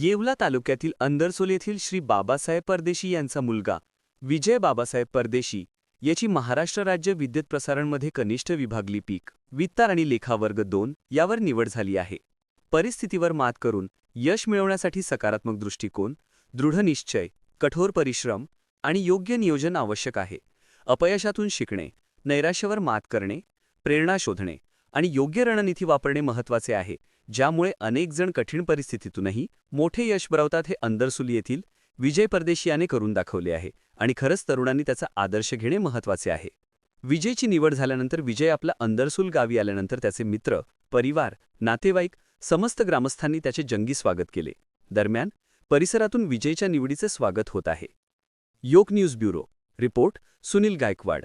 येवला तालुक्यातील अंदरसोल येथील श्री बाबासाहेब परदेशी यांचा मुलगा विजय बाबासाहेब परदेशी याची महाराष्ट्र राज्य विद्युत प्रसारणमध्ये कनिष्ठ विभागली पीक वित्तार आणि लेखा वर्ग 2 यावर निवड झाली आहे. परिस्थितीवर मात करून यश मिळवण्यासाठी सकारात्मक दृष्टिकोन, दृढ निश्चय, कठोर परिश्रम आणि योग्य नियोजन आवश्यक आहे. अपयशातून शिकणे, नैराश्यावर मात करणे, प्रेरणा शोधणे आणि योग्य रणनीती वापरणे महत्त्वाचे आहे, ज्यामुळे अनेक जण कठीण परिस्थितीतूनही मोठे यश मिळवतात. हे अंदरसुल येथील विजय परदेशी याने करून दाखवले आहे आणि खरंच तरुणांनी त्याचा आदर्श घेणे महत्त्वाचे आहे. विजयची निवड झाल्यानंतर विजय आपल्या अंदरसुल गावी आल्यानंतर त्याचे मित्र, परिवार, नातेवाईक, समस्त ग्रामस्थांनी त्याचे जंगी स्वागत केले. दरम्यान परिसरातून विजयच्या निवडीचे स्वागत होत आहे. योग news bureau report Sunil Gaikwad.